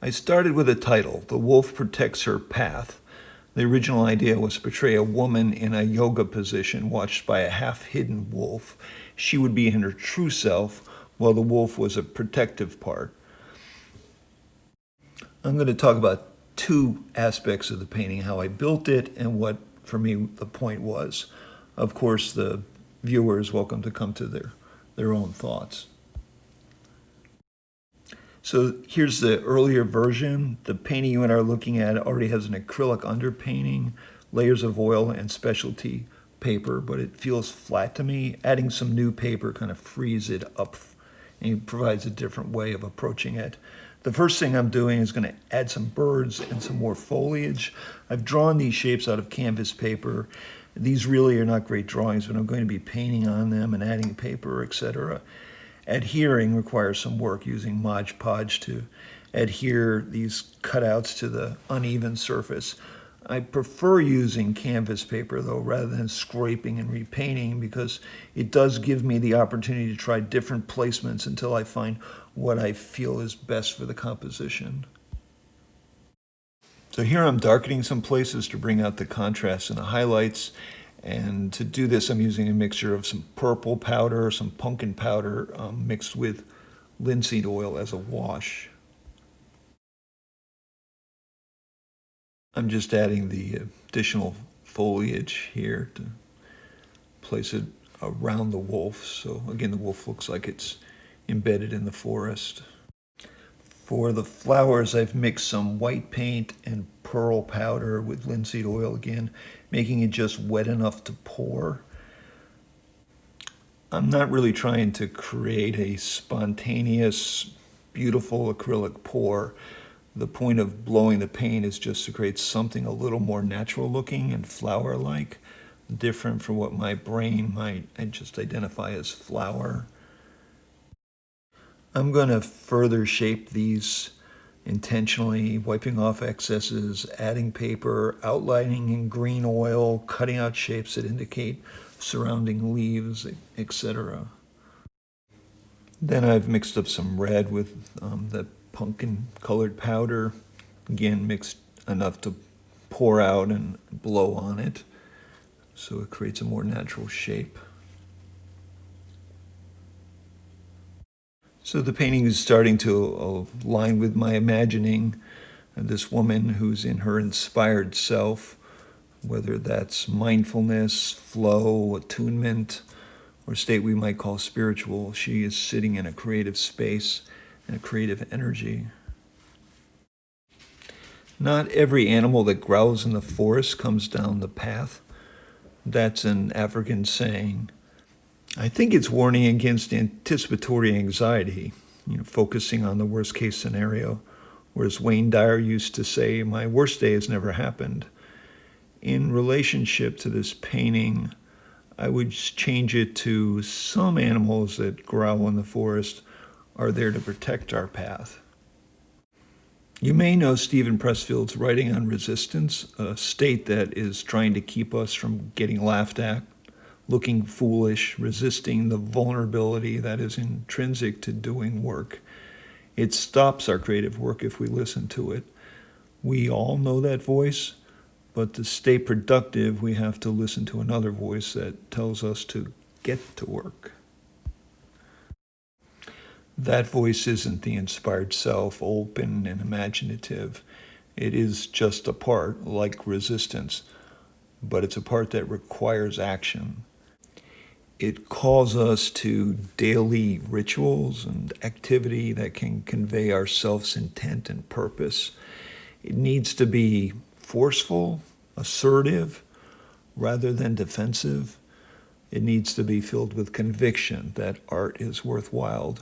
I started with a title, The Wolf Protects Her Path. The original idea was to portray a woman in a yoga position watched by a half-hidden wolf. She would be in her true self, while the wolf was a protective part. I'm going to talk about two aspects of the painting, how I built it and what, for me, the point was. Of course, the viewer is welcome to come to their own thoughts. So here's the earlier version. The painting you and I are looking at already has an acrylic underpainting, layers of oil, and specialty paper, but it feels flat to me. Adding some new paper kind of frees it up and provides a different way of approaching it. The first thing I'm doing is going to add some birds and some more foliage. I've drawn these shapes out of canvas paper. These really are not great drawings, but I'm going to be painting on them and adding paper, etc. Adhering requires some work using Mod Podge to adhere these cutouts to the uneven surface. I prefer using canvas paper though, rather than scraping and repainting, because it does give me the opportunity to try different placements until I find what I feel is best for the composition. So here I'm darkening some places to bring out the contrast and the highlights. And to do this, I'm using a mixture of some purple powder, some pumpkin powder, mixed with linseed oil as a wash. I'm just adding the additional foliage here to place it around the wolf. So again, the wolf looks like it's embedded in the forest. For the flowers, I've mixed some white paint and pearl powder with linseed oil again, making it just wet enough to pour. I'm not really trying to create a spontaneous, beautiful acrylic pour. The point of blowing the paint is just to create something a little more natural looking and flower-like, different from what my brain might just identify as flower. I'm going to further shape these intentionally, wiping off excesses, adding paper, outlining in green oil, cutting out shapes that indicate surrounding leaves, etc. Then I've mixed up some red with the pumpkin colored powder, again mixed enough to pour out and blow on it, so it creates a more natural shape. So the painting is starting to align with my imagining this woman who's in her inspired self, whether that's mindfulness, flow, attunement, or state we might call spiritual. She is sitting in a creative space and a creative energy. Not every animal that growls in the forest comes down the path. That's an African saying. I think it's warning against anticipatory anxiety, focusing on the worst case scenario, whereas Wayne Dyer used to say, "My worst day has never happened." In relationship to this painting, I would change it to some animals that growl in the forest are there to protect our path. You may know Steven Pressfield's writing on resistance, a state that is trying to keep us from getting laughed at, looking foolish, resisting the vulnerability that is intrinsic to doing work. It stops our creative work if we listen to it. We all know that voice, but to stay productive, we have to listen to another voice that tells us to get to work. That voice isn't the inspired self, open and imaginative. It is just a part, like resistance, but it's a part that requires action. It calls us to daily rituals and activity that can convey our self's intent and purpose. It needs to be forceful, assertive, rather than defensive. It needs to be filled with conviction that art is worthwhile.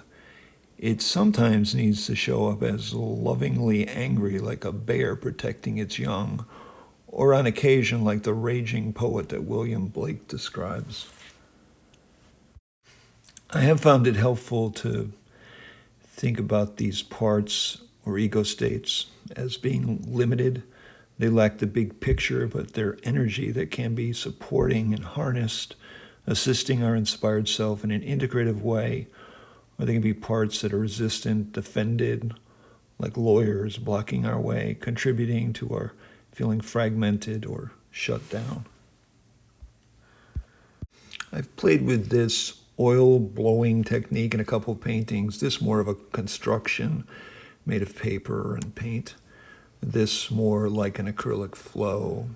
It sometimes needs to show up as lovingly angry, like a bear protecting its young, or on occasion like the raging poet that William Blake describes. I have found it helpful to think about these parts or ego states as being limited. They lack the big picture, but their energy that can be supporting and harnessed, assisting our inspired self in an integrative way, or they can be parts that are resistant, defended, like lawyers blocking our way, contributing to our feeling fragmented or shut down. I've played with this oil blowing technique in a couple of paintings. This more of a construction made of paper and paint. This more like an acrylic flow.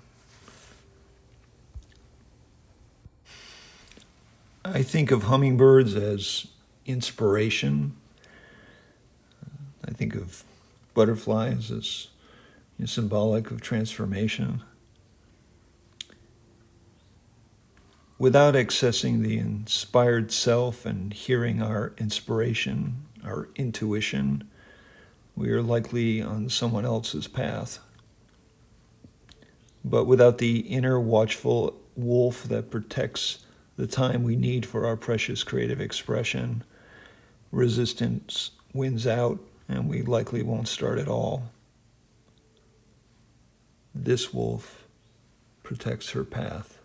I think of hummingbirds as inspiration. I think of butterflies as symbolic of transformation. Without accessing the inspired self and hearing our inspiration, our intuition, we are likely on someone else's path. But without the inner watchful wolf that protects the time we need for our precious creative expression, resistance wins out and we likely won't start at all. This wolf protects her path.